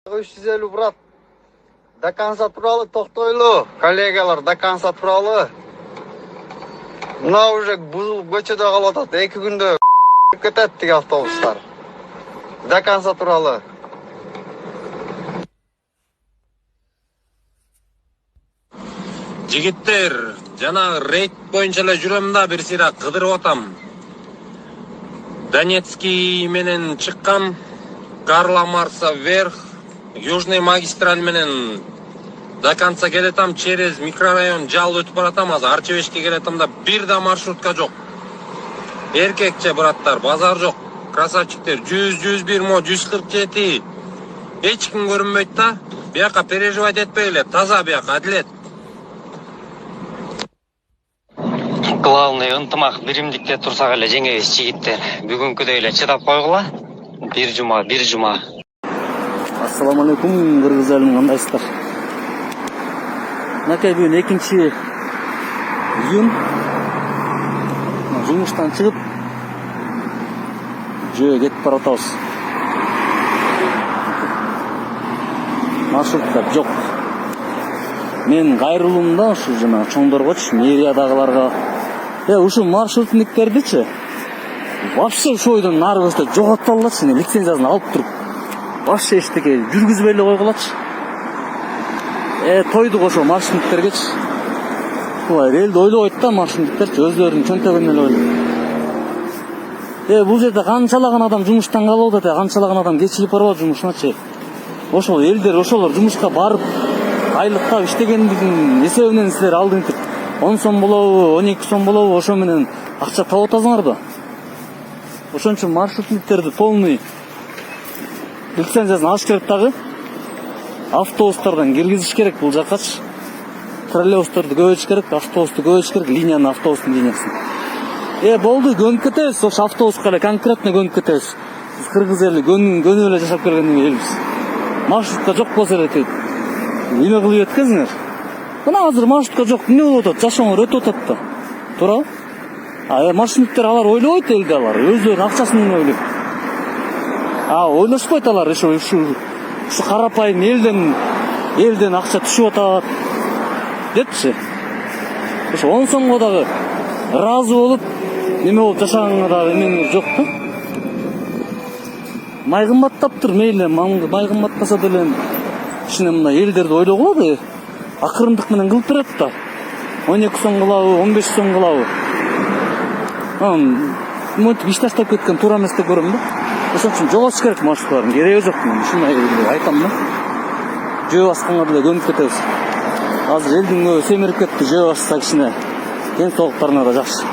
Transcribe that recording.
350 брат. До конца туралы тоқтойлы. Коллегалар, до конца туралы. Мына уже бузулуп көчөдө калып атат. 2 күндө кетет тиги автобустар. До конца туралы. Жигиттер, жанагы рейд боюнча эле жүрөм да, бир сыйра кыдырып атам. Донецкий менен чыккам, Карла Марса вверх, Южный магистраль менен до конца келетам, через микрорайон жал өтүп баратам, азыр Арчебешке келетам да бир да маршрутка жок. Эркекче браттар, базар жок. Красавчиктер 100, 101 мо 147. Эч ким көрүнбөйт да. Бияка переживать этпегиле, таза бияка адилет. Главный ынтымак биримдикте турсак эле жеңебиз жигиттер. Бүгүнкүдөй эле чыдап койгула. Бир жума. Ассаламу алейкум, кыргыз элим, кандайсыздар? Мынакей бүгүн 2-июнь. Жумуштан чыгып жөө кетип баратабыз. Маршрутта жок. Мен кайрылуумда ушу жана чоңдоргочу, мэриядагыларга ушу маршрутниктердичи вообще ошол ойдон нары көчтө жоготуп алгылачы, лицензиясын алып туруп вообще эчтеке жүргүзбөй эле койгулачы. Тойдук ошо маршрутниктергечи. Булар элди ойлобойт да, маршрутниктерчи өздөрүнүн чөнтөгүн эле ойлойт. Бул жерде канчалаган адам жумуштан калып атат, канчалаган адам кечилип барып жумушуначы. Ошол элдер, ошолор жумушка барып айлыкка иштегендигин эсебинен силер алдынтип 10 сом болобу, 12 сом болобу, ошо менен акча таап атасыңар да. Ошон үчүн маршрутниктерди полный лицензиясын алыш керек дагы. Автобустардан киргизиш керек бул жаккачы. Троллейбустарды көбөйтүш керек, автобусту көбөйтүш керек, линияны, автобустун линиясын. Болду, көнүп кетебиз, ошо автобуска эле конкретно көнүп кетебиз. Биз кыргыз эли көнүп эле жашап келгенден элбиз. Маршрутка жок болсо эле дейт. Эме кылып эткезиңер. Мына азыр маршрутка жок, эмне болуп атат? Жашооңор өтүп атат да. Туурабы? Маршруттар алар ойлобойт элди, алар өздөрүнүн акчасы менен ойлойт. Ойлошпойт алар ушу карапайым элден акча түшүп атат депчи. Ошо 10 сомго дагы ыраазы болуп, неме болуп жашаганга дагы эмеңер жок да. Май кымбаттаптыр, мейли, май кымбаттаса деле кичине мына элдерди ойлогула да, акырындык менен кылып берет да. 12 сом кылабы, 15 сом кылабы. Монтип иш таштап кеткен туура эмес деп көрөм да. Ошон үчүн жоготуш керек маршруттарын, кереги жок, мен ушуну айтам да. Жөө басканга деле көнүп кетебиз. Азыр элдин көбү семирип кетти, жөө басса кичине ден соолуктарына да жакшы.